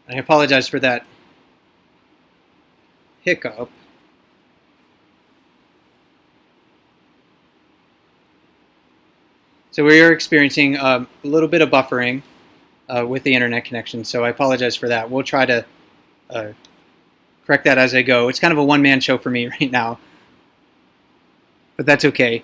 I apologize for that hiccup. So we are experiencing a little bit of buffering with the internet connection, so I apologize for that. We'll try to uh, correct that as I go. It's kind of a one-man show for me right now, but that's okay.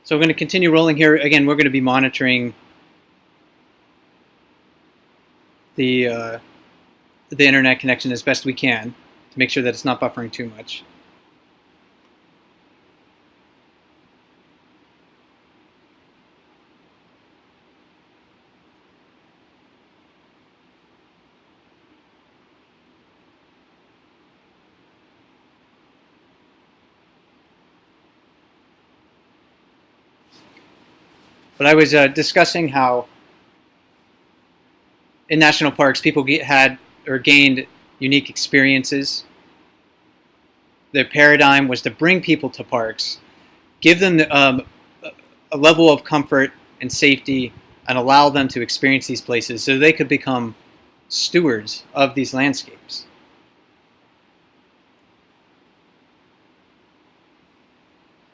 So we're going to continue rolling here. Again, we're going to be monitoring the internet connection as best we can to make sure that it's not buffering too much. But I was discussing how in national parks people had or gained unique experiences. Their paradigm was to bring people to parks, give them a level of comfort and safety, and allow them to experience these places so they could become stewards of these landscapes.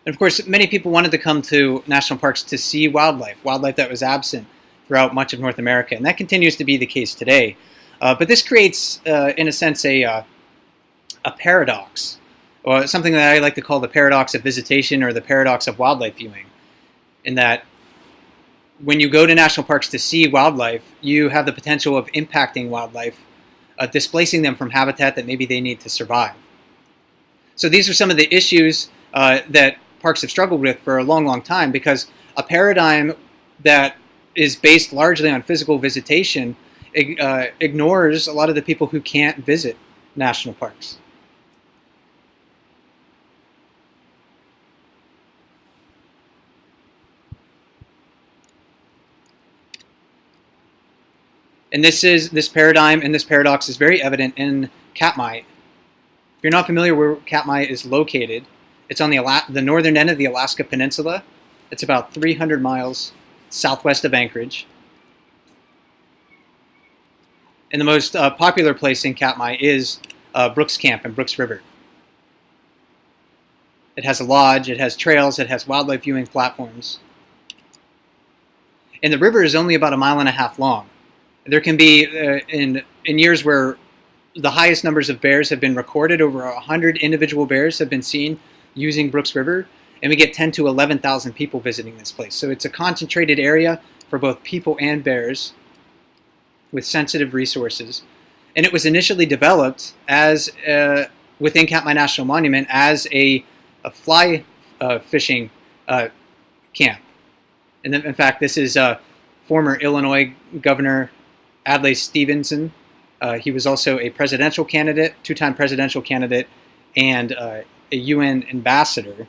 And of course, many people wanted to come to national parks to see wildlife that was absent throughout much of North America, and that continues to be the case today. But this creates, in a sense, a paradox, or something that I like to call the paradox of visitation or the paradox of wildlife viewing, in that when you go to national parks to see wildlife, you have the potential of impacting wildlife, displacing them from habitat that maybe they need to survive. So these are some of the issues that parks have struggled with for a long, long time, because a paradigm that is based largely on physical visitation ignores a lot of the people who can't visit national parks. And this paradigm and this paradox is very evident in Katmai. If you're not familiar where Katmai is located, it's on the northern end of the Alaska Peninsula. It's about 300 miles southwest of Anchorage. And the most popular place in Katmai is Brooks Camp and Brooks River. It has a lodge, it has trails, it has wildlife viewing platforms. And the river is only about 1.5 miles long. There can be, in years where the highest numbers of bears have been recorded, over 100 individual bears have been seen using Brooks River, and we get 10 to 11,000 people visiting this place. So it's a concentrated area for both people and bears with sensitive resources. And it was initially developed as within Katmai National Monument as a fly fishing camp. And then, in fact, this is former Illinois Governor Adlai Stevenson. He was also a presidential candidate, two-time presidential candidate, and a UN ambassador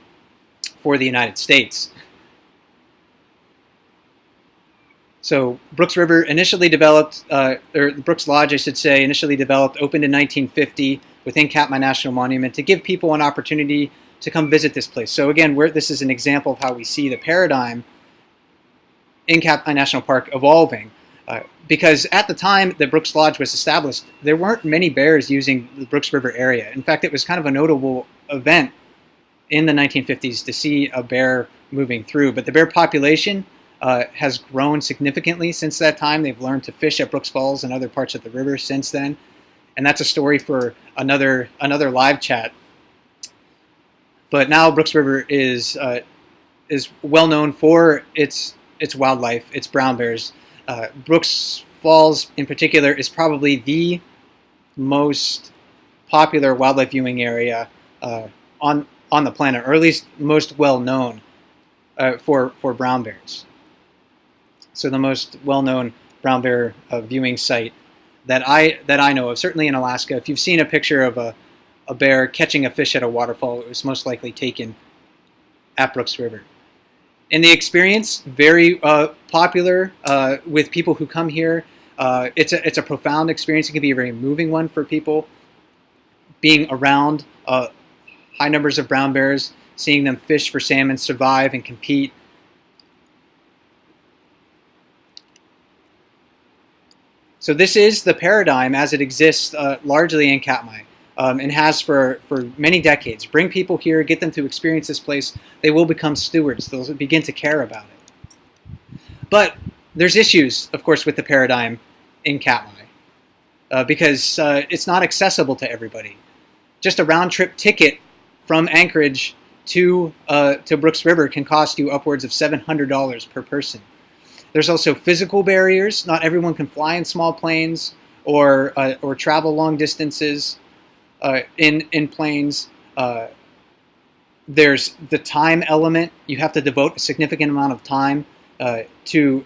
for the United States. So Brooks River initially developed, or Brooks Lodge, I should say, initially developed, opened in 1950 within Katmai National Monument to give people an opportunity to come visit this place. So again, this is an example of how we see the paradigm in Katmai National Park evolving. Because at the time that Brooks Lodge was established, there weren't many bears using the Brooks River area. In fact, it was kind of a notable event in the 1950s to see a bear moving through. But the bear population has grown significantly since that time. They've learned to fish at Brooks Falls and other parts of the river since then. And that's a story for another live chat. But now Brooks River is well known for its wildlife, its brown bears. Brooks Falls, in particular, is probably the most popular wildlife viewing area on the planet, or at least most well known for brown bears. So the most well known brown bear viewing site that I know of. Certainly in Alaska, if you've seen a picture of a bear catching a fish at a waterfall, it was most likely taken at Brooks River. And the experience, very popular with people who come here. It's a profound experience. It can be a very moving one for people. Being around high numbers of brown bears, seeing them fish for salmon, survive, and compete. So this is the paradigm as it exists largely in Katmai, and has for many decades. Bring people here, get them to experience this place. They will become stewards. They'll begin to care about it. But there's issues, of course, with the paradigm in Katmai because it's not accessible to everybody. Just a round-trip ticket from Anchorage to Brooks River can cost you upwards of $700 per person. There's also physical barriers. Not everyone can fly in small planes or travel long distances in planes. There's the time element. You have to devote a significant amount of time to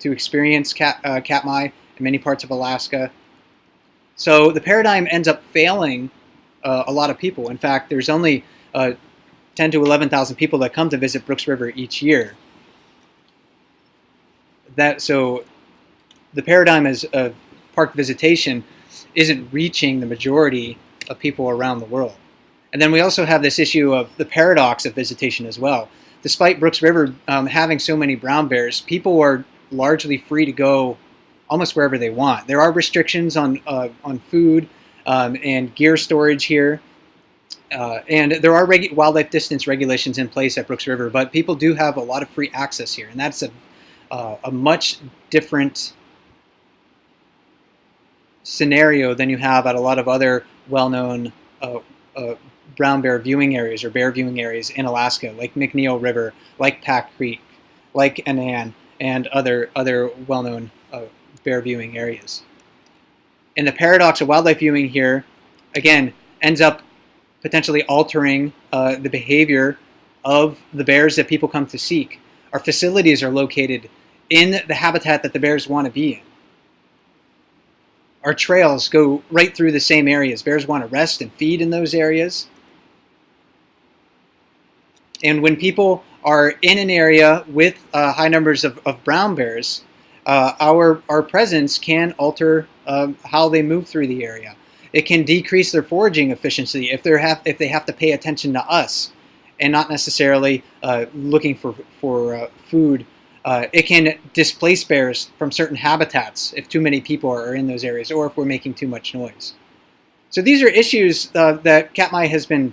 experience Katmai in many parts of Alaska. So the paradigm ends up failing a lot of people. In fact, there's only 10 to 11,000 people that come to visit Brooks River each year. So the paradigm of park visitation isn't reaching the majority of people around the world. And then we also have this issue of the paradox of visitation as well. Despite Brooks River having so many brown bears, people are largely free to go almost wherever they want. There are restrictions on food and gear storage here. And there are wildlife distance regulations in place at Brooks River, but people do have a lot of free access here. And that's a much different scenario than you have at a lot of other well-known brown bear viewing areas or bear viewing areas in Alaska, like McNeil River, like Pack Creek, like Annan, and other well-known bear viewing areas. And the paradox of wildlife viewing here, again, ends up potentially altering the behavior of the bears that people come to seek. Our facilities are located in the habitat that the bears want to be in. Our trails go right through the same areas. Bears want to rest and feed in those areas. And when people are in an area with high numbers of brown bears, our presence can alter how they move through the area. It can decrease their foraging efficiency if they have to pay attention to us and not necessarily looking for food. It can displace bears from certain habitats if too many people are in those areas or if we're making too much noise. So these are issues that Katmai has been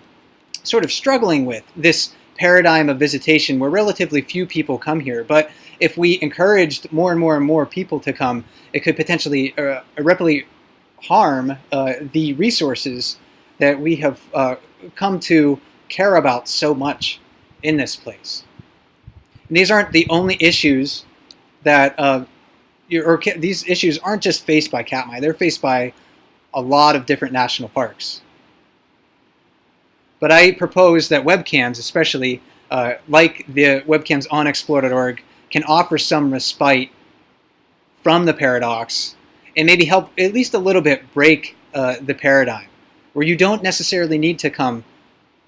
sort of struggling with, this paradigm of visitation where relatively few people come here. But if we encouraged more and more and more people to come, it could potentially irreparably harm the resources that we have come to care about so much in this place. And these aren't the only issues that, these issues aren't just faced by Katmai. They're faced by a lot of different national parks. But I propose that webcams, especially like the webcams on explore.org, can offer some respite from the paradox and maybe help at least a little bit break the paradigm, where you don't necessarily need to come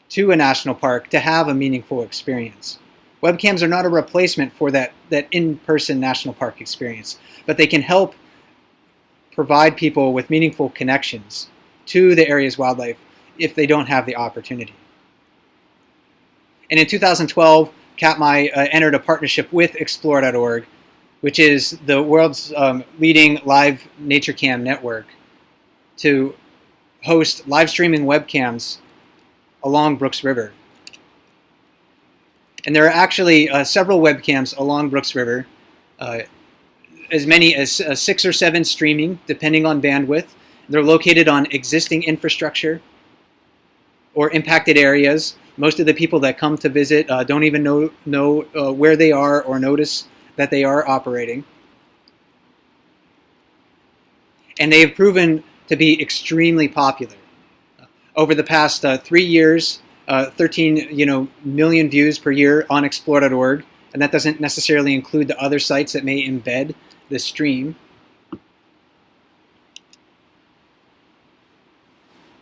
to a national park to have a meaningful experience. Webcams are not a replacement for that in-person national park experience, but they can help provide people with meaningful connections to the area's wildlife if they don't have the opportunity. And in 2012, Katmai entered a partnership with explore.org, which is the world's leading live nature cam network, to host live streaming webcams along Brooks River. And there are actually several webcams along Brooks River, as many as 6 or 7 streaming, depending on bandwidth. They're located on existing infrastructure or impacted areas. Most of the people that come to visit don't even know where they are or notice that they are operating. And they have proven to be extremely popular. Over the past 3 years, 13 million views per year on explore.org, and that doesn't necessarily include the other sites that may embed the stream.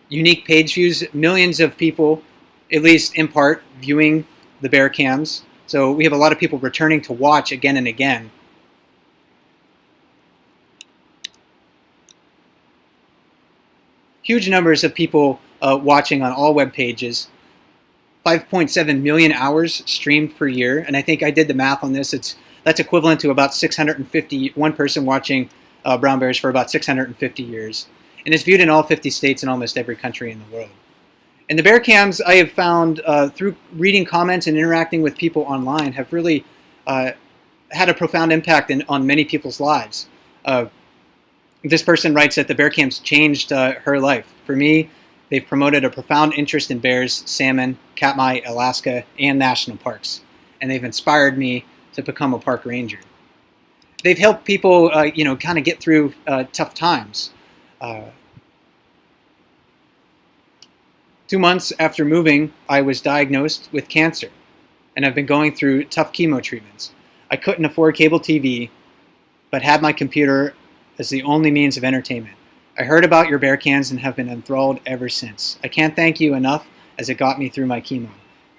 unique page views, millions of people, at least in part, viewing the bear cams. So we have a lot of people returning to watch again and again. Huge numbers of people watching on all web pages. 5.7 million hours streamed per year, and I think I did the math on this. That's equivalent to about 650, one person watching brown bears for about 650 years. And it's viewed in all 50 states and almost every country in the world. And the bear cams, I have found through reading comments and interacting with people online, have really had a profound impact on many people's lives. This person writes that the bear cams changed her life. For me, they've promoted a profound interest in bears, salmon, Katmai, Alaska, and national parks. And they've inspired me to become a park ranger. They've helped people, kind of get through tough times. 2 months after moving, I was diagnosed with cancer, and I've been going through tough chemo treatments. I couldn't afford cable TV, but had my computer as the only means of entertainment. I heard about your bear cans and have been enthralled ever since. I can't thank you enough as it got me through my chemo.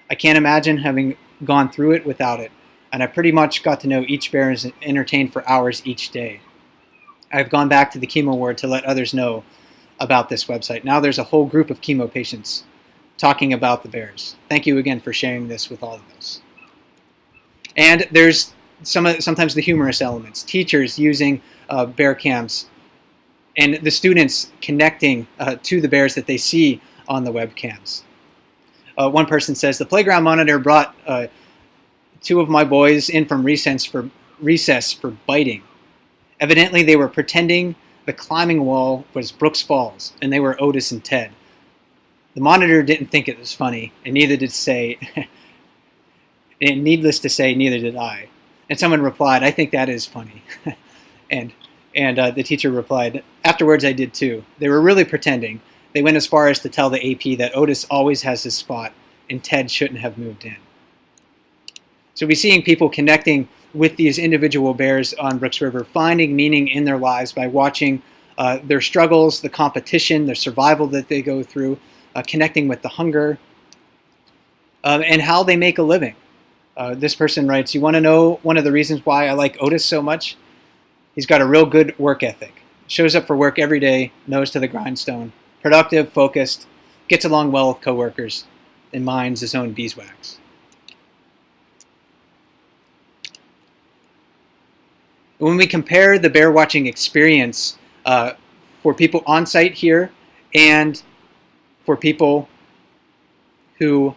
I can't imagine having gone through it without it, and I pretty much got to know each bear and entertained for hours each day. I've gone back to the chemo ward to let others know about this website. Now there's a whole group of chemo patients talking about the bears. Thank you again for sharing this with all of us. And there's sometimes the humorous elements. Teachers using bear cams and the students connecting to the bears that they see on the webcams. One person says, the playground monitor brought 2 of my boys in from recess for biting. Evidently, they were pretending the climbing wall was Brooks Falls, and they were Otis and Ted. The monitor didn't think it was funny, and needless to say, neither did I. And someone replied, I think that is funny. and the teacher replied, afterwards I did too. They were really pretending. They went as far as to tell the AP that Otis always has his spot, and Ted shouldn't have moved in. So we're seeing people connecting with these individual bears on Brooks River, finding meaning in their lives by watching their struggles, the competition, the survival that they go through, connecting with the hunger, and how they make a living. This person writes, you want to know one of the reasons why I like Otis so much? He's got a real good work ethic. Shows up for work every day, nose to the grindstone, productive, focused, gets along well with coworkers, and mines his own beeswax. When we compare the bear watching experience for people on site here and for people who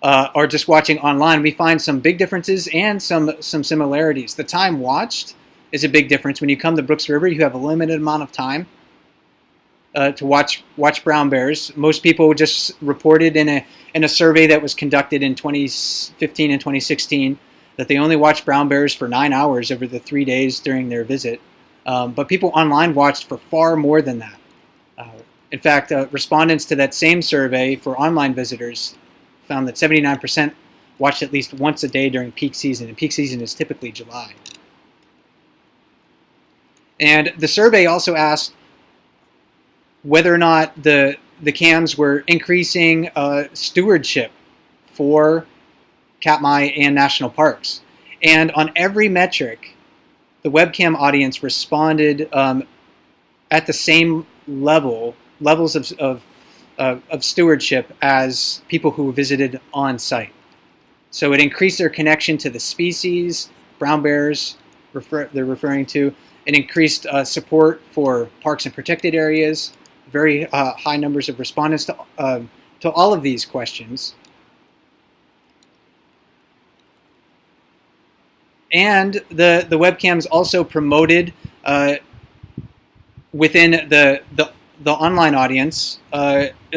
are just watching online, we find some big differences and some similarities. The time watched is a big difference. When you come to Brooks River, you have a limited amount of time to watch brown bears. Most people just reported in a survey that was conducted in 2015 and 2016 that they only watched brown bears for 9 hours over the 3 days during their visit. But people online watched for far more than that. In fact, respondents to that same survey for online visitors found that 79% watched at least once a day during peak season, and peak season is typically July. And the survey also asked whether or not the cams were increasing stewardship for Katmai and national parks. And on every metric, the webcam audience responded at the same levels of stewardship as people who visited on site. So it increased their connection to the species, brown bears they're referring to. It increased support for parks and protected areas, very high numbers of respondents to all of these questions. And the webcams also promoted within the online audience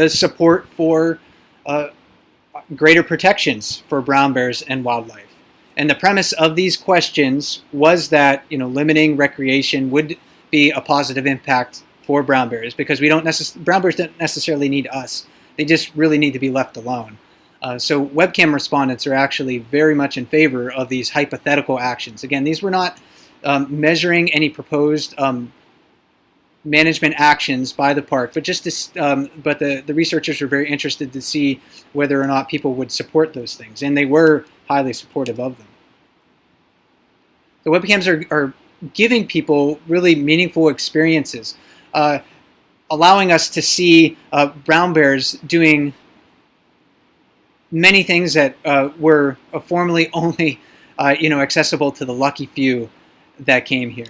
support for greater protections for brown bears and wildlife. And the premise of these questions was that limiting recreation would be a positive impact for brown bears, because brown bears don't necessarily need us. They just really need to be left alone. So webcam respondents are actually very much in favor of these hypothetical actions. Again, these were not measuring any proposed management actions by the park, but but the researchers were very interested to see whether or not people would support those things, and they were highly supportive of them. The webcams are giving people really meaningful experiences, allowing us to see brown bears doing many things that were formerly only accessible to the lucky few that came here.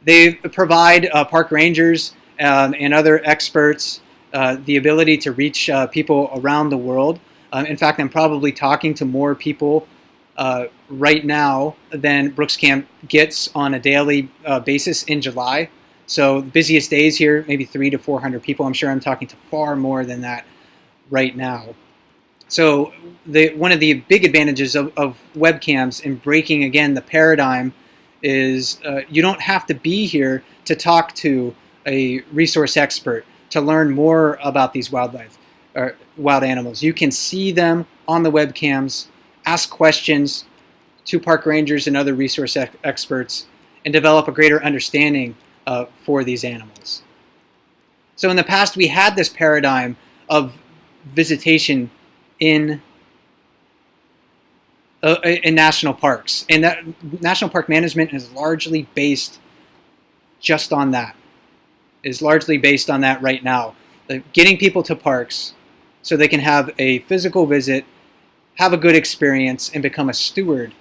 They provide park rangers and other experts the ability to reach people around the world. In fact, I'm probably talking to more people right now than Brooks Camp gets on a daily basis in July. So the busiest days here, maybe 300 to 400 people. I'm sure I'm talking to far more than that right now. So one of the big advantages of webcams in breaking, again, the paradigm is you don't have to be here to talk to a resource expert to learn more about these wild animals. You can see them on the webcams, ask questions to park rangers and other resource experts, and develop a greater understanding for these animals. So in the past, we had this paradigm of visitation in national parks, and that national park management is largely based just on that. Is largely based on that right now, getting people to parks so they can have a physical visit, have a good experience, and become a steward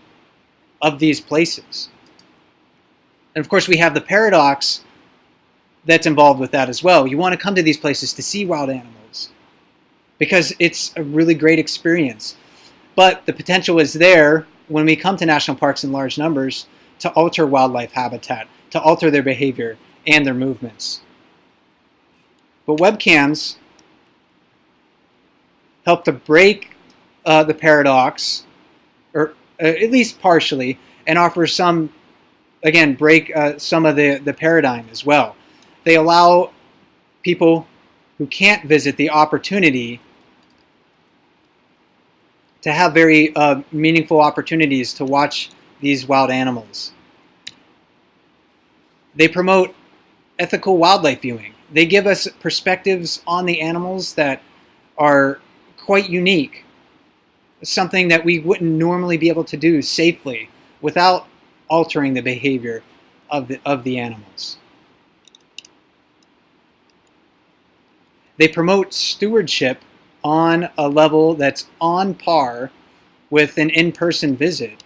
of these places. And of course, we have the paradox that's involved with that as well. You want to come to these places to see wild animals because it's a really great experience. But the potential is there when we come to national parks in large numbers to alter wildlife habitat, to alter their behavior and their movements. But webcams help to break the paradox, or at least partially, and offer some, again, break some of the paradigm as well. They allow people who can't visit the opportunity to have very meaningful opportunities to watch these wild animals. They promote ethical wildlife viewing. They give us perspectives on the animals that are quite unique, something that we wouldn't normally be able to do safely without altering the behavior of the animals. They promote stewardship on a level that's on par with an in-person visit.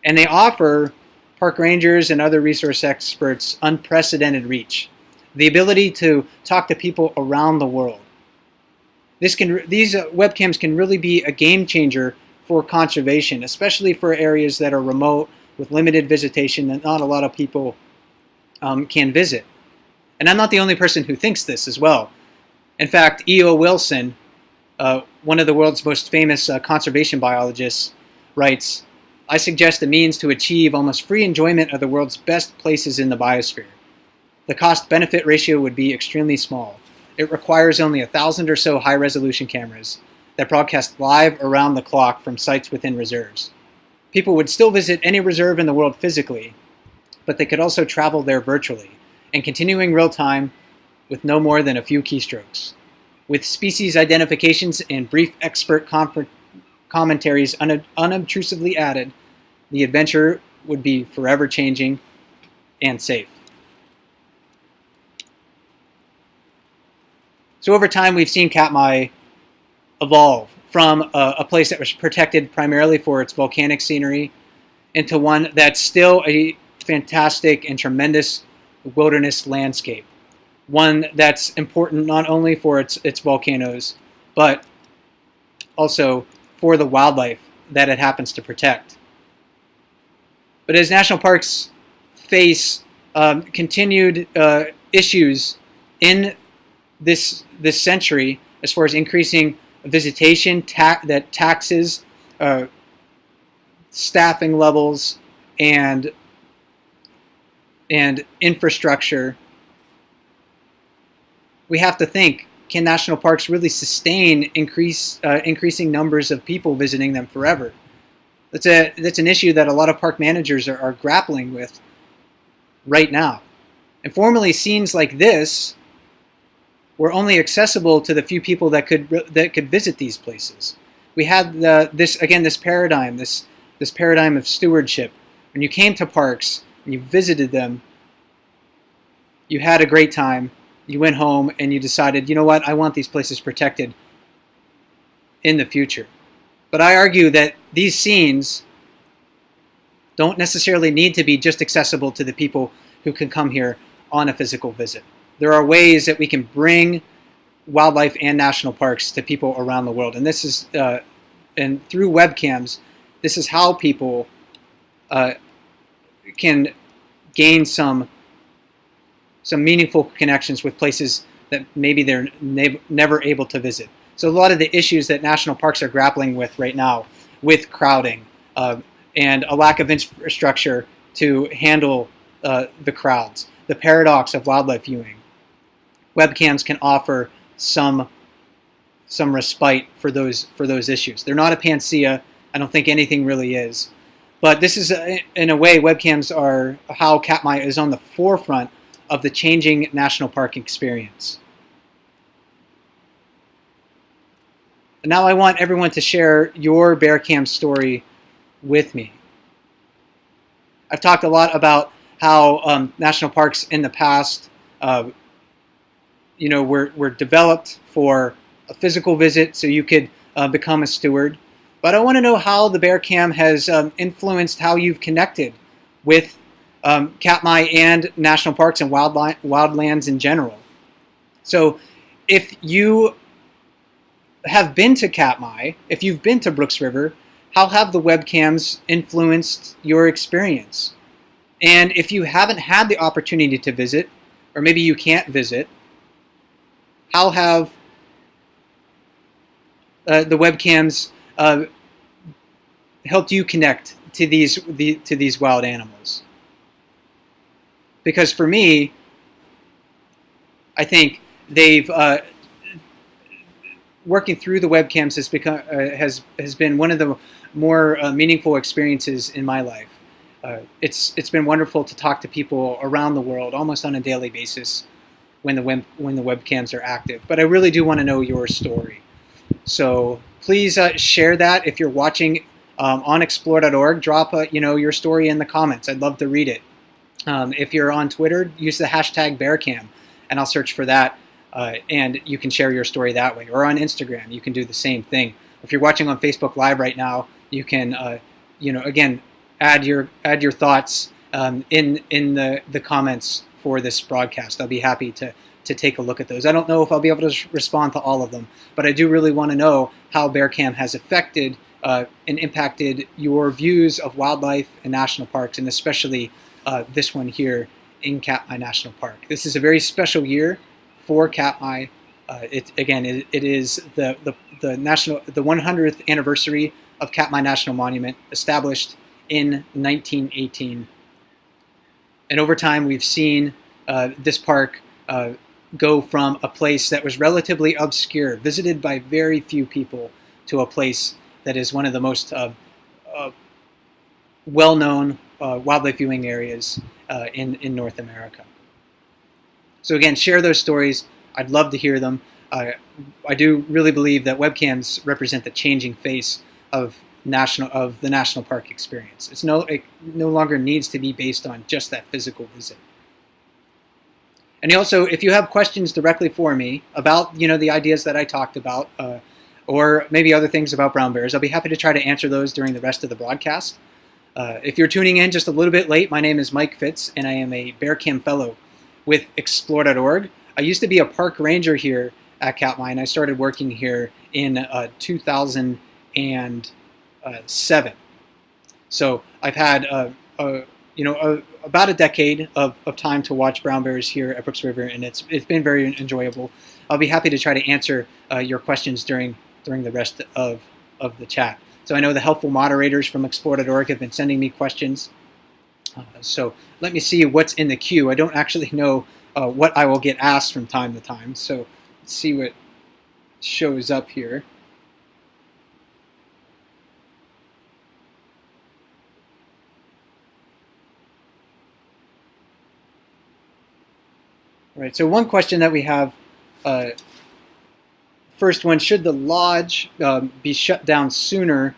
And they offer park rangers and other resource experts unprecedented reach, the ability to talk to people around the world. These webcams can really be a game changer for conservation, especially for areas that are remote with limited visitation that not a lot of people can visit. And I'm not the only person who thinks this as well. In fact, E.O. Wilson, one of the world's most famous conservation biologists, writes, "I suggest a means to achieve almost free enjoyment of the world's best places in the biosphere. The cost-benefit ratio would be extremely small. It requires only 1,000 or so high-resolution cameras that broadcast live around the clock from sites within reserves. People would still visit any reserve in the world physically, but they could also travel there virtually and continuing real time with no more than a few keystrokes. With species identifications and brief expert commentaries unobtrusively added, the adventure would be forever changing and safe." So over time, we've seen Katmai evolve from a place that was protected primarily for its volcanic scenery into one that's still a fantastic and tremendous wilderness landscape. One that's important not only for its volcanoes, but also for the wildlife that it happens to protect. But as national parks face continued issues in this century, as far as increasing visitation, that taxes, staffing levels, and infrastructure, we have to think, can national parks really sustain increasing numbers of people visiting them forever? That's an issue that a lot of park managers are grappling with right now. And formerly, scenes like this were only accessible to the few people that could visit these places. We had this paradigm of stewardship. When you came to parks and you visited them, you had a great time. You went home and you decided, you know what, I want these places protected in the future. But I argue that these scenes don't necessarily need to be just accessible to the people who can come here on a physical visit. There are ways that we can bring wildlife and national parks to people around the world, and this is and through webcams, this is how people can gain some meaningful connections with places that maybe they're never able to visit. So a lot of the issues that national parks are grappling with right now, with crowding and a lack of infrastructure to handle the crowds, the paradox of wildlife viewing, webcams can offer some respite for those issues. They're not a panacea. I don't think anything really is. But this is, in a way, webcams are how Katmai is on the forefront of the changing national park experience. And now I want everyone to share your BearCam story with me. I've talked a lot about how national parks in the past, were developed for a physical visit, so you could become a steward. But I want to know how the BearCam has influenced how you've connected with Katmai and national parks and wildlands in general. So if you have been to Katmai, if you've been to Brooks River, how have the webcams influenced your experience? And if you haven't had the opportunity to visit, or maybe you can't visit, how have the webcams helped you connect to these wild animals? Because for me, I think they've working through the webcams has been one of the more meaningful experiences in my life. It's been wonderful to talk to people around the world almost on a daily basis when the webcams are active. But I really do want to know your story. So please share that. If you're watching on explore.org, drop your story in the comments. I'd love to read it. If you're on Twitter, use the hashtag BearCam, and I'll search for that, and you can share your story that way. Or on Instagram, you can do the same thing. If you're watching on Facebook Live right now, you can, again, add your thoughts in the comments for this broadcast. I'll be happy to take a look at those. I don't know if I'll be able to respond to all of them, but I do really want to know how BearCam has affected and impacted your views of wildlife and national parks, and especially this one here in Katmai National Park. This is a very special year for Katmai. It is the 100th anniversary of Katmai National Monument, established in 1918. And over time, we've seen this park go from a place that was relatively obscure, visited by very few people, to a place that is one of the most well-known wildlife viewing areas in North America. So again, share those stories. I'd love to hear them. I do really believe that webcams represent the changing face of the national park experience. It no longer needs to be based on just that physical visit. And also, if you have questions directly for me about the ideas that I talked about, or maybe other things about brown bears, I'll be happy to try to answer those during the rest of the broadcast. If you're tuning in just a little bit late, my name is Mike Fitz, and I am a BearCam Fellow with Explore.org. I used to be a park ranger here at Katmai, and I started working here in 2007. So I've had about a decade of time to watch brown bears here at Brooks River, and it's been very enjoyable. I'll be happy to try to answer your questions during the rest of the chat. So I know the helpful moderators from Explore.org have been sending me questions. So let me see what's in the queue. I don't actually know what I will get asked from time to time. So let's see what shows up here. Right. So one question that we have, uh, first one, should the lodge be shut down sooner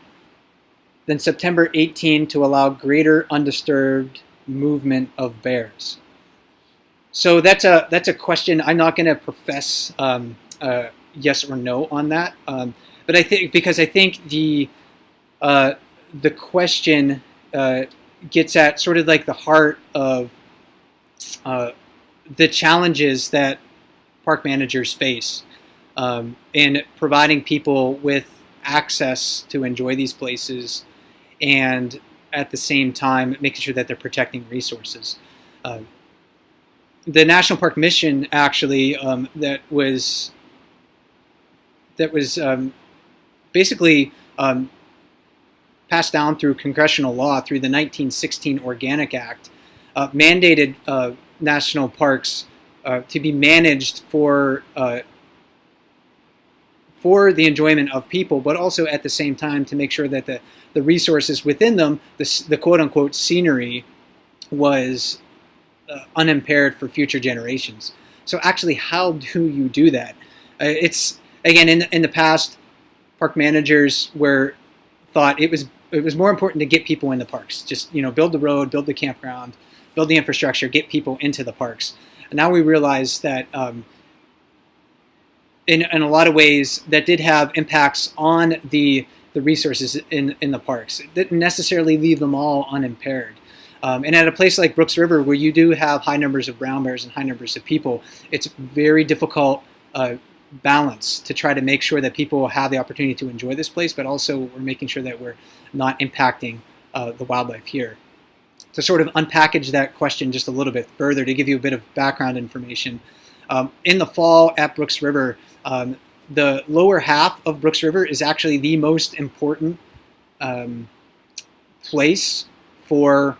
than September 18 to allow greater undisturbed movement of bears? So that's a question. I'm not going to profess yes or no on that, but I think because I think the question gets at sort of like the heart of uh, the challenges that park managers face in providing people with access to enjoy these places, and at the same time making sure that they're protecting resources. Uh, the National Park Mission actually that was basically passed down through congressional law through the 1916 Organic Act, mandated national parks to be managed for the enjoyment of people, but also at the same time to make sure that the resources within them, the quote unquote scenery, was unimpaired for future generations. So actually, how do you do that? It's again in the past, park managers thought it was more important to get people in the parks. Just build the road, build the campground, build the infrastructure, get people into the parks. And now we realize that in a lot of ways that did have impacts on the resources in the parks. It didn't necessarily leave them all unimpaired. And at a place like Brooks River, where you do have high numbers of brown bears and high numbers of people, it's very difficult balance to try to make sure that people have the opportunity to enjoy this place, but also we're making sure that we're not impacting the wildlife here. To sort of unpackage that question just a little bit further, to give you a bit of background information, in the fall at Brooks River, the lower half of Brooks River is actually the most important place for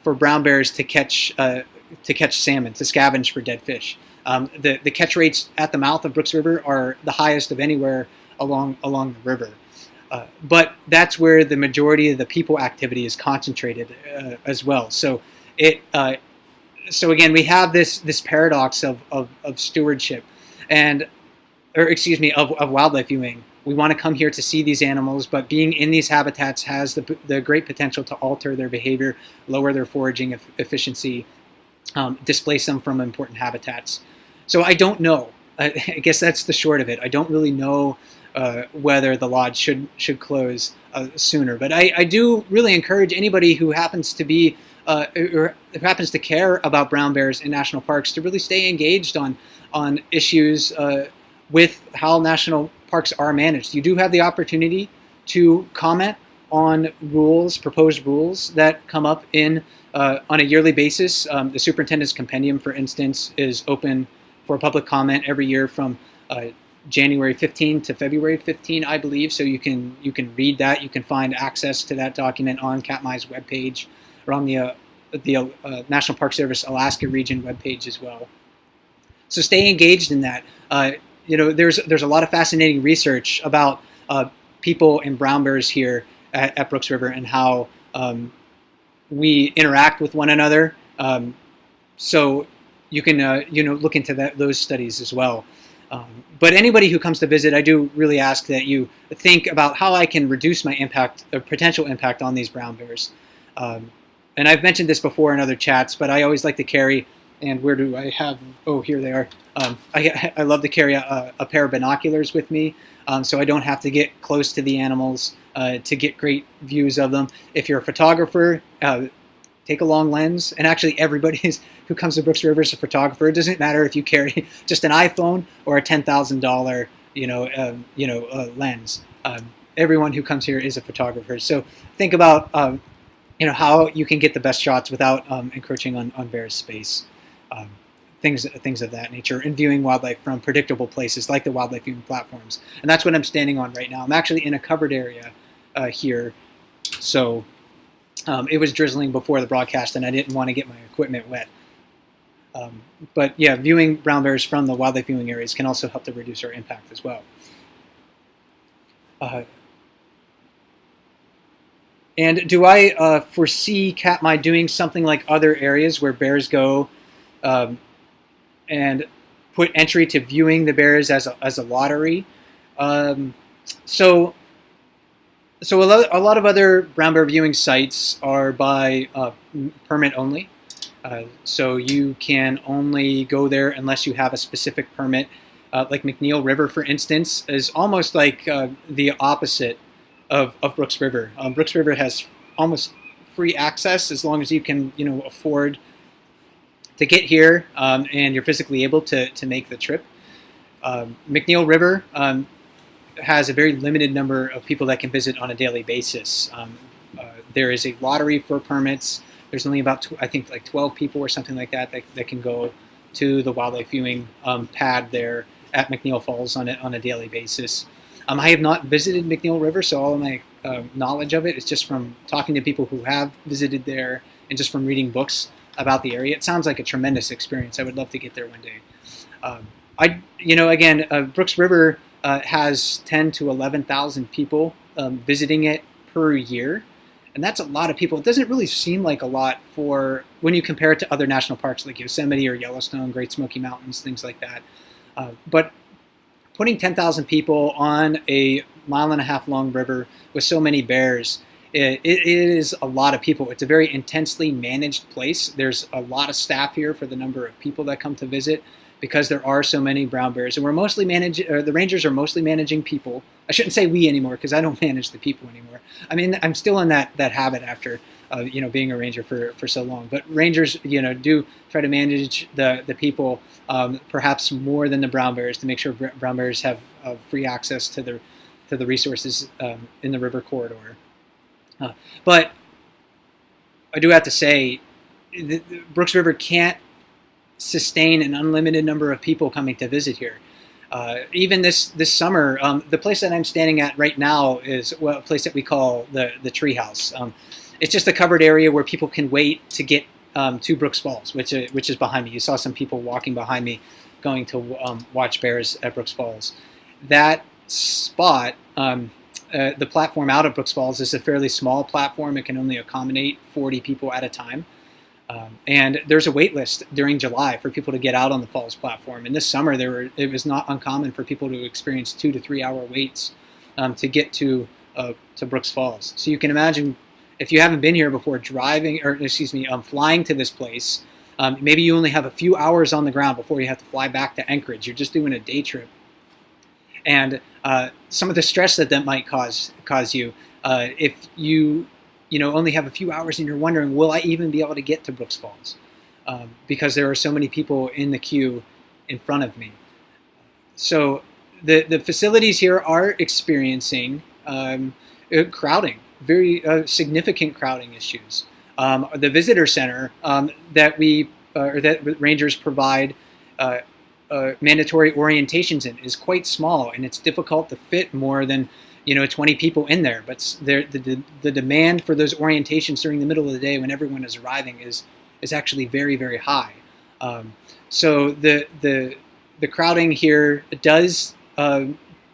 brown bears to catch salmon, to scavenge for dead fish. The catch rates at the mouth of Brooks River are the highest of anywhere along the river. But that's where the majority of the people activity is concentrated as well. So again, we have this paradox of stewardship, of wildlife viewing. We want to come here to see these animals, but being in these habitats has the great potential to alter their behavior, lower their foraging efficiency, displace them from important habitats. So I don't know. I guess that's the short of it. I don't really know whether the lodge should close sooner. But I do really encourage anybody who happens to be or who happens to care about brown bears in national parks to really stay engaged on issues with how national parks are managed. You do have the opportunity to comment on proposed rules that come up on a yearly basis. The Superintendent's Compendium, for instance, is open for public comment every year from January 15 to February 15, I believe. So you can read that. You can find access to that document on Katmai's webpage or on the National Park Service Alaska Region webpage as well. So stay engaged in that. There's a lot of fascinating research about people and brown bears here at Brooks River and how we interact with one another. So you can look into those studies as well. But anybody who comes to visit, I do really ask that you think about how I can reduce my impact or potential impact on these brown bears. And I've mentioned this before in other chats, but I always like to carry, and where do I have, oh, here they are. I love to carry a pair of binoculars with me, so I don't have to get close to the animals to get great views of them. If you're a photographer, take a long lens. And actually, everybody who comes to Brooks River is a photographer. It doesn't matter if you carry just an iPhone or a $10,000 lens. Everyone who comes here is a photographer. So think about how you can get the best shots without encroaching on bears' space. Things of that nature, and viewing wildlife from predictable places like the wildlife viewing platforms. And that's what I'm standing on right now. I'm actually in a covered area here. So it was drizzling before the broadcast, and I didn't want to get my equipment wet. But yeah, viewing brown bears from the wildlife viewing areas can also help to reduce our impact as well. And do I foresee Katmai doing something like other areas where bears go and put entry to viewing the bears as a lottery. Um, so a lot of other brown bear viewing sites are by permit only. So you can only go there unless you have a specific permit. Like McNeil River, for instance, is almost like the opposite of Brooks River. Brooks River has almost free access as long as you can, afford to get here and you're physically able to make the trip. McNeil River has a very limited number of people that can visit on a daily basis. There is a lottery for permits. There's only about, I think, like 12 people or something like that can go to the wildlife viewing pad there at McNeil Falls on a daily basis. I have not visited McNeil River, so all of my knowledge of it is just from talking to people who have visited there and just from reading books about the area. It sounds like a tremendous experience. I would love to get there one day. Again, Brooks River has 10 to 11,000 people visiting it per year. And that's a lot of people. It doesn't really seem like a lot for when you compare it to other national parks like Yosemite or Yellowstone, Great Smoky Mountains, things like that. But putting 10,000 people on a 1.5 mile long river with so many bears, it is a lot of people. It's a very intensely managed place. There's a lot of staff here for the number of people that come to visit because there are so many brown bears. And the rangers are mostly managing people. I shouldn't say we anymore because I don't manage the people anymore. I mean, I'm still in that habit after being a ranger for so long. But rangers, do try to manage the people perhaps more than the brown bears to make sure brown bears have free access to the resources in the river corridor. But I do have to say, the Brooks River can't sustain an unlimited number of people coming to visit here. Even this summer, the place that I'm standing at right now is a place that we call the Treehouse. It's just a covered area where people can wait to get to Brooks Falls, which is behind me. You saw some people walking behind me going to watch bears at Brooks Falls. That spot, the platform out of Brooks Falls is a fairly small platform. It can only accommodate 40 people at a time. And there's a wait list during July for people to get out on the falls platform. And this summer, it was not uncommon for people to experience 2 to 3 hour waits to get to Brooks Falls. So you can imagine if you haven't been here before, flying to this place. Maybe you only have a few hours on the ground before you have to fly back to Anchorage. You're just doing a day trip, and some of the stress that might cause you if you only have a few hours and you're wondering, will I even be able to get to Brooks Falls? Because there are so many people in the queue in front of me. So the facilities here are experiencing crowding, very significant crowding issues. The visitor center that rangers provide mandatory orientations in is quite small, and it's difficult to fit more than 20 people in there. But the demand for those orientations during the middle of the day when everyone is arriving is actually very, very high. So the crowding here does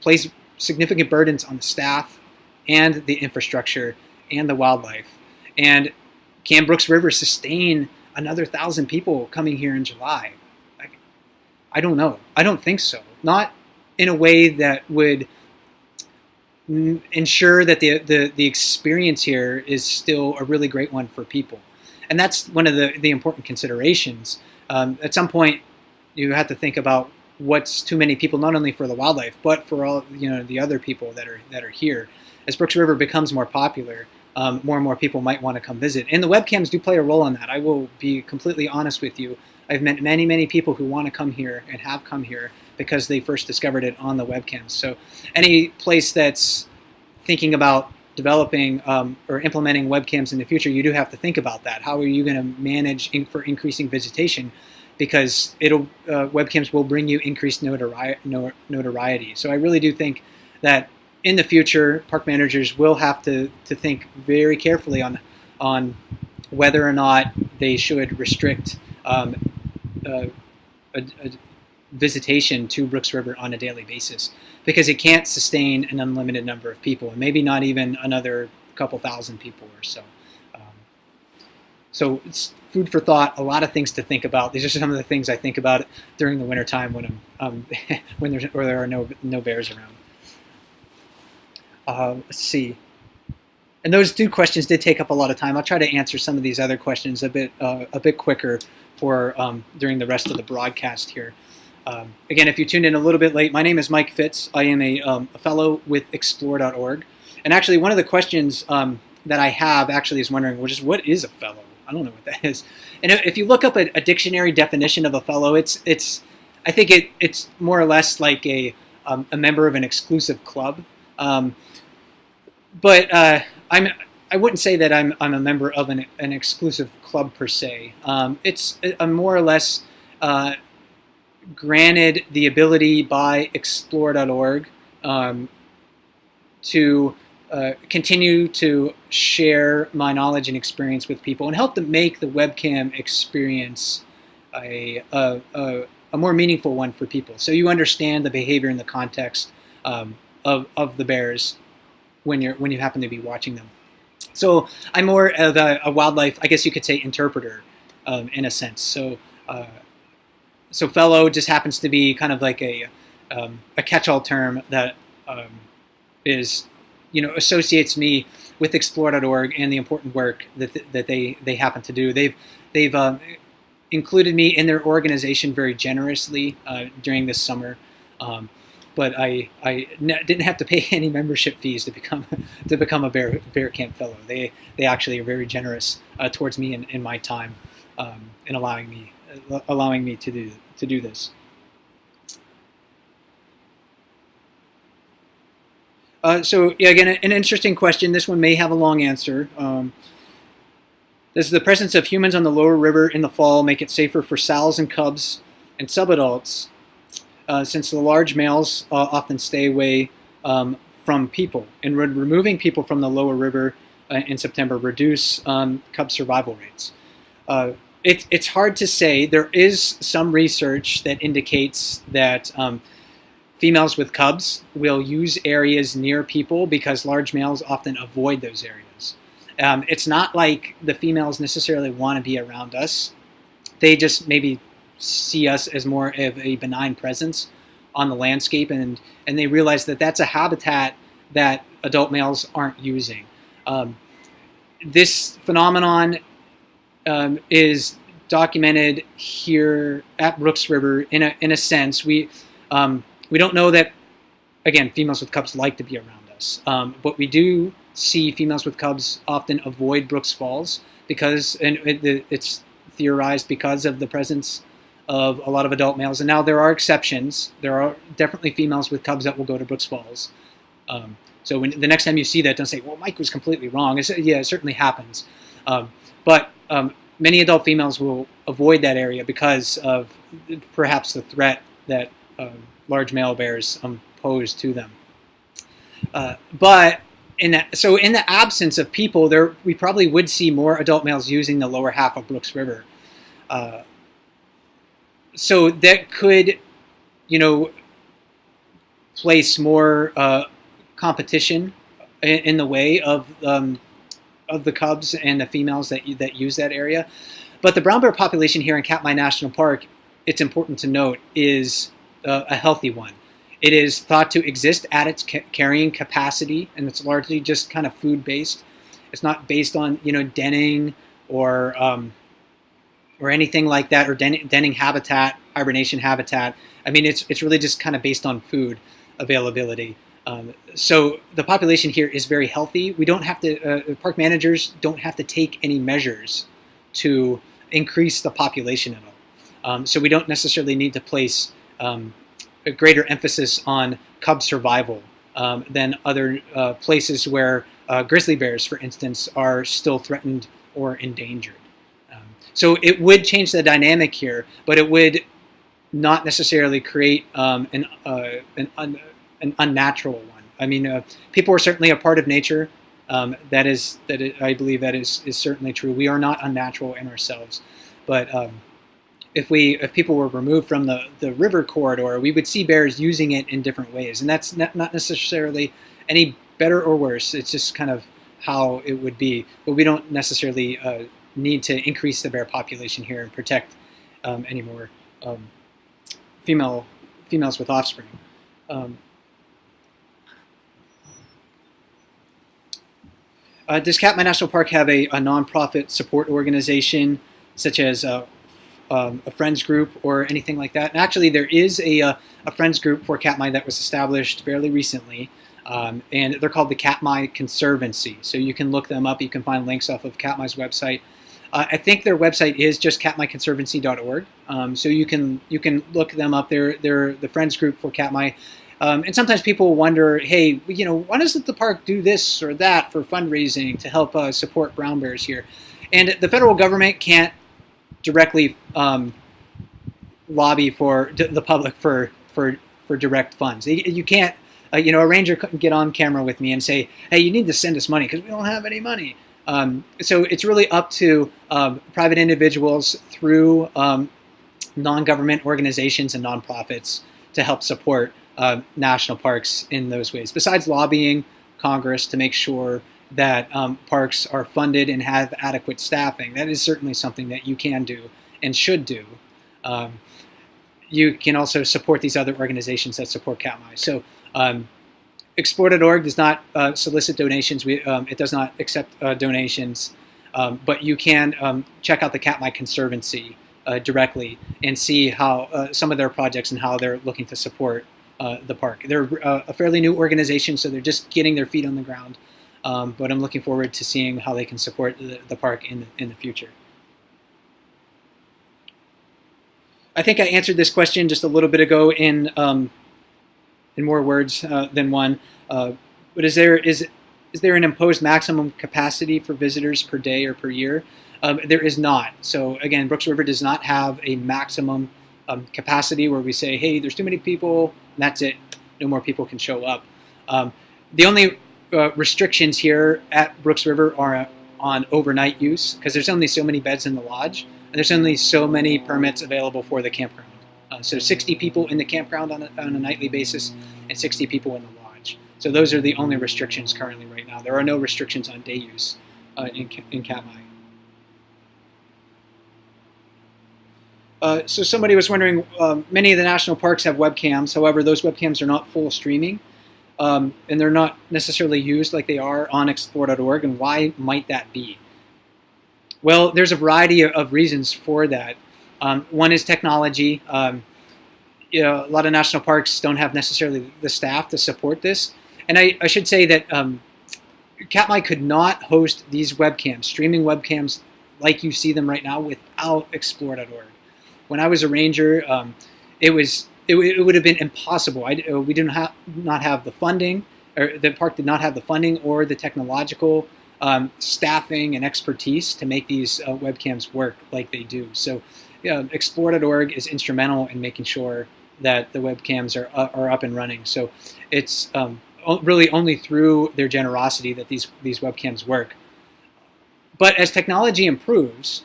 place significant burdens on the staff and the infrastructure and the wildlife. And can Brooks River sustain another 1,000 people coming here in July? I don't know. I don't think so. Not in a way that would ensure that the experience here is still a really great one for people. And that's one of the important considerations. At some point, you have to think about what's too many people, not only for the wildlife, but for all the other people that are here. As Brooks River becomes more popular, more and more people might want to come visit. And the webcams do play a role in that. I will be completely honest with you. I've met many, many people who want to come here and have come here because they first discovered it on the webcams. So any place that's thinking about developing or implementing webcams in the future, you do have to think about that. How are you going to manage for increasing visitation? Because webcams will bring you increased notoriety. So I really do think that in the future, park managers will have to think very carefully on whether or not they should restrict a visitation to Brooks River on a daily basis, because it can't sustain an unlimited number of people, and maybe not even another couple thousand people or so. So food for thought, a lot of things to think about. These are some of the things I think about during the wintertime when I'm when there are no bears around. Let's see. And those two questions did take up a lot of time. I'll try to answer some of these other questions a bit quicker for during the rest of the broadcast here. Again, if you tuned in a little bit late, my name is Mike Fitz. I am a fellow with Explore.org. And actually, one of the questions that I have actually is wondering, well, just what is a fellow? I don't know what that is. And if you look up a dictionary definition of a fellow, I think it's more or less like a member of an exclusive club. But I wouldn't say that I'm a member of an exclusive club per se. I'm more or less granted the ability by Explore.org to continue to share my knowledge and experience with people and help them make the webcam experience a more meaningful one for people. So you understand the behavior and the context of the bears when you happen to be watching them. So I'm more of a wildlife, I guess you could say, interpreter in a sense. So fellow just happens to be kind of like a catch-all term that is, associates me with Explore.org and the important work that they happen to do. They've included me in their organization very generously during this summer. But I didn't have to pay any membership fees to become a bear camp fellow. They actually are very generous towards me in my time, in allowing me to do this. So yeah, again, an interesting question. This one may have a long answer. Does the presence of humans on the lower river in the fall make it safer for sows and cubs and subadults? Since the large males often stay away from people, and removing people from the lower river in September reduce cub survival rates. It's hard to say. There is some research that indicates that females with cubs will use areas near people because large males often avoid those areas. It's not like the females necessarily want to be around us. They just maybe see us as more of a benign presence on the landscape, and they realize that that's a habitat that adult males aren't using. This phenomenon is documented here at Brooks River in a sense. We don't know that, again, females with cubs like to be around us, but we do see females with cubs often avoid Brooks Falls because, and it's theorized because of the presence of a lot of adult males. And now there are exceptions. There are definitely females with cubs that will go to Brooks Falls. So when the next time you see that, don't say, well, Mike was completely wrong. Yeah, it certainly happens. But many adult females will avoid that area because of perhaps the threat that large male bears pose to them. But in the absence of people, we probably would see more adult males using the lower half of Brooks River. So that could, place more competition in the way of the cubs and the females that use that area. But the brown bear population here in Katmai National Park, it's important to note, is a healthy one. It is thought to exist at its carrying capacity, and it's largely just kind of food-based. It's not based on denning or anything like that, or denning habitat, hibernation habitat. I mean, it's really just kind of based on food availability. So the population here is very healthy. We don't have to, park managers don't have to take any measures to increase the population at all. So we don't necessarily need to place a greater emphasis on cub survival than other places where grizzly bears, for instance, are still threatened or endangered. So it would change the dynamic here, but it would not necessarily create an unnatural one. I mean, people are certainly a part of nature. I believe that is certainly true. We are not unnatural in ourselves, but if people were removed from the river corridor, we would see bears using it in different ways, and that's not necessarily any better or worse. It's just kind of how it would be, but we don't necessarily need to increase the bear population here and protect any more females with offspring. Does Katmai National Park have a nonprofit support organization, such as a friends group or anything like that? And actually, there is a friends group for Katmai that was established fairly recently, and they're called the Katmai Conservancy. So you can look them up. You can find links off of Katmai's website. I think their website is just katmaiconservancy.org. So you can look them up. They're the friends group for Katmai. And sometimes people wonder, hey, why doesn't the park do this or that for fundraising to help support brown bears here? And the federal government can't directly lobby for the public for direct funds. You can't, a ranger couldn't get on camera with me and say, hey, you need to send us money because we don't have any money. So it's really up to private individuals through non-government organizations and nonprofits to help support national parks in those ways, besides lobbying Congress to make sure that parks are funded and have adequate staffing. That is certainly something that you can do and should do. You can also support these other organizations that support Katmai. So Explore.org does not solicit donations. It does not accept donations, but you can check out the Katmai Conservancy directly and see how some of their projects and how they're looking to support the park. They're a fairly new organization, so they're just getting their feet on the ground. But I'm looking forward to seeing how they can support the park in the future. I think I answered this question just a little bit ago in more words than one. But is there an imposed maximum capacity for visitors per day or per year? There is not. So again, Brooks River does not have a maximum capacity where we say, hey, there's too many people, and that's it. No more people can show up. The only restrictions here at Brooks River are on overnight use, because there's only so many beds in the lodge, and there's only so many permits available for the campground. So 60 people in the campground on a nightly basis, and 60 people in the lodge. So those are the only restrictions currently right now. There are no restrictions on day use in Katmai. So somebody was wondering, many of the national parks have webcams. However, those webcams are not full streaming, and they're not necessarily used like they are on Explore.org. And why might that be? Well, there's a variety of reasons for that. One is technology. A lot of national parks don't have necessarily the staff to support this. And I should say that Katmai could not host these webcams, streaming webcams like you see them right now, without Explore.org. When I was a ranger, it would have been impossible. We did not have the funding, or the park did not have the funding or the technological staffing and expertise to make these webcams work like they do. So Explore.org is instrumental in making sure that the webcams are up and running. So it's really only through their generosity that these webcams work. But as technology improves,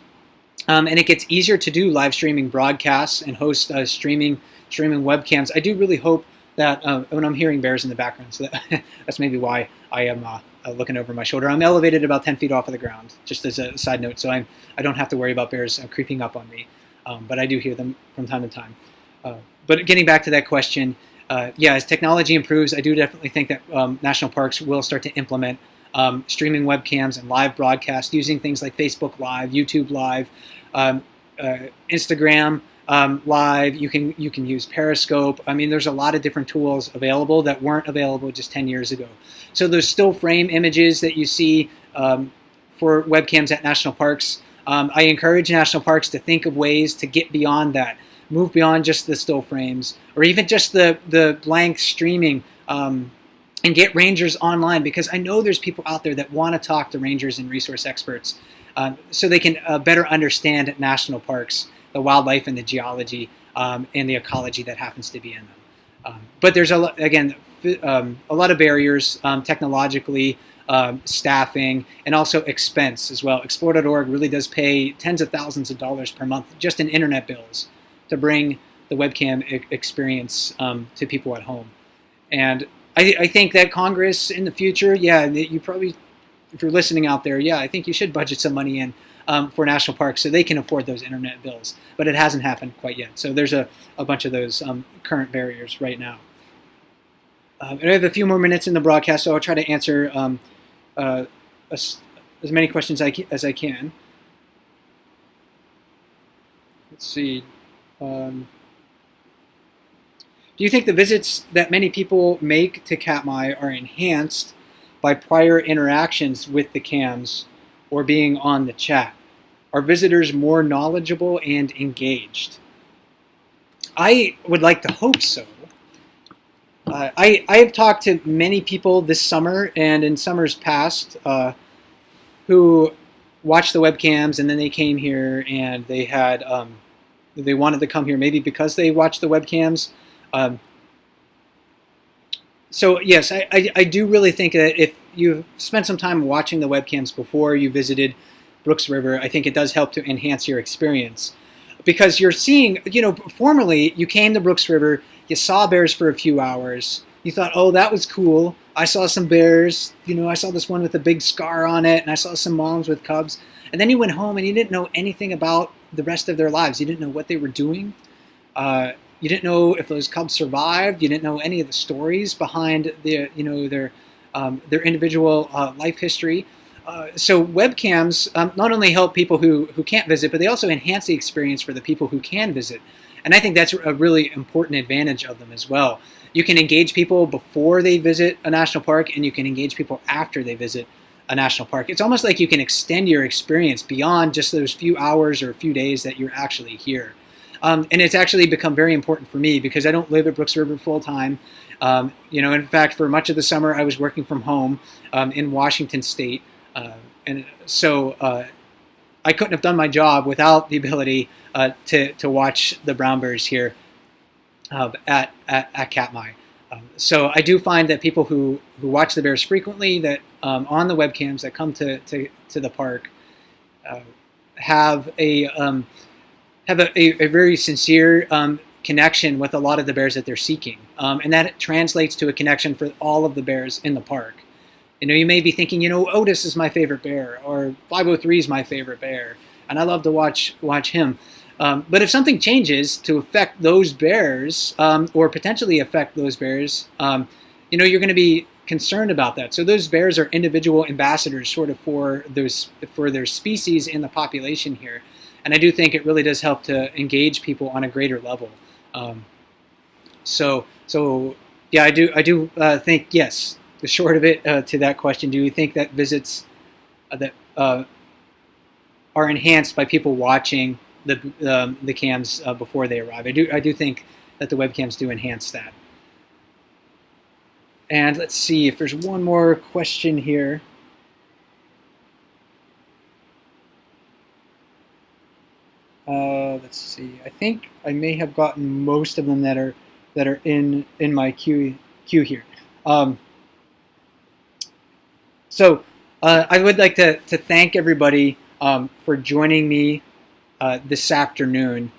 and it gets easier to do live streaming broadcasts and host streaming webcams, I do really hope that when I'm hearing bears in the background, so that's maybe why I am looking over my shoulder. I'm elevated about 10 feet off of the ground, just as a side note, so I don't have to worry about bears creeping up on me, but I do hear them from time to time. But getting back to that question, as technology improves, I do definitely think that national parks will start to implement streaming webcams and live broadcasts using things like Facebook Live, YouTube Live, Instagram Live. You can use Periscope. I mean, there's a lot of different tools available that weren't available just 10 years ago. So those still frame images that you see for webcams at national parks, I encourage national parks to think of ways to get beyond that, move beyond just the still frames, or even just the blank streaming, and get rangers online, because I know there's people out there that want to talk to rangers and resource experts so they can better understand national parks, the wildlife and the geology and the ecology that happens to be in them. But there's, a lot of barriers technologically, staffing, and also expense as well. Explore.org really does pay tens of thousands of dollars per month just in internet bills to bring the webcam experience to people at home. And I think that Congress in the future, you probably if you're listening out there, yeah, I think you should budget some money in for national parks so they can afford those internet bills. But it hasn't happened quite yet. So there's a bunch of those current barriers right now. I have a few more minutes in the broadcast, so I'll try to answer as many questions as I can. Let's see. Do you think the visits that many people make to Katmai are enhanced by prior interactions with the CAMs or being on the chat? Are visitors more knowledgeable and engaged? I would like to hope so. I have talked to many people this summer and in summers past who watched the webcams, and then they came here and they had they wanted to come here maybe because they watched the webcams. So yes, I do really think that if you've spent some time watching the webcams before you visited Brooks River, I think it does help to enhance your experience. Because you're seeing, formerly you came to Brooks River, you saw bears for a few hours, you thought, oh, that was cool, I saw some bears, I saw this one with a big scar on it, and I saw some moms with cubs, and then you went home and you didn't know anything about the rest of their lives. You didn't know what they were doing. You didn't know if those cubs survived. You didn't know any of the stories behind their individual life history. So webcams not only help people who can't visit, but they also enhance the experience for the people who can visit. And I think that's a really important advantage of them as well. You can engage people before they visit a national park, and you can engage people after they visit a national park. It's almost like you can extend your experience beyond just those few hours or a few days that you're actually here. And it's actually become very important for me because I don't live at Brooks River full time. In fact, for much of the summer, I was working from home in Washington State. And so I couldn't have done my job without the ability to watch the brown bears here at Katmai. So I do find that people who watch the bears frequently, that on the webcams that come to the park, have a very sincere connection with a lot of the bears that they're seeking, and that translates to a connection for all of the bears in the park. You may be thinking, Otis is my favorite bear, or 503 is my favorite bear, and I love to watch him. But if something changes to affect those bears, or potentially affect those bears, you're going to be concerned about that. So those bears are individual ambassadors, sort of for their species in the population here, and I do think it really does help to engage people on a greater level. So yeah, I do think yes. The short of it to that question, do you think that visits that are enhanced by people watching the cams before they arrive? I do think that the webcams do enhance that. And let's see if there's one more question here. Let's see. I think I may have gotten most of them that are in my queue here. So I would like to thank everybody for joining me this afternoon,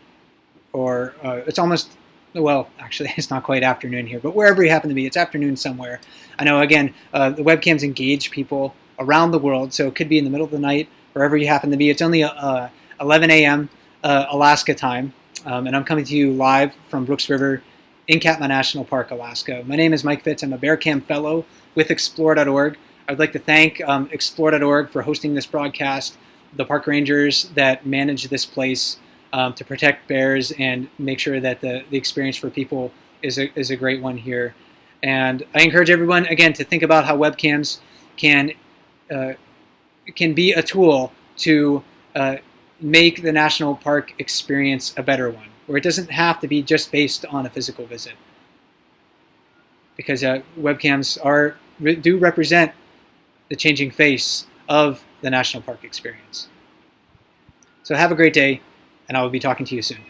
or it's almost, well, actually it's not quite afternoon here, but wherever you happen to be, it's afternoon somewhere. I know, again, the webcams engage people around the world, so it could be in the middle of the night, wherever you happen to be. It's only 11 a.m. Alaska time, and I'm coming to you live from Brooks River in Katmai National Park, Alaska. My name is Mike Fitz. I'm a BearCam Fellow with Explore.org. I'd like to thank Explore.org for hosting this broadcast, the park rangers that manage this place to protect bears and make sure that the experience for people is a great one here. And I encourage everyone, again, to think about how webcams can be a tool to make the national park experience a better one, where it doesn't have to be just based on a physical visit. Because webcams do represent the changing face of the national park experience. So have a great day, and I will be talking to you soon.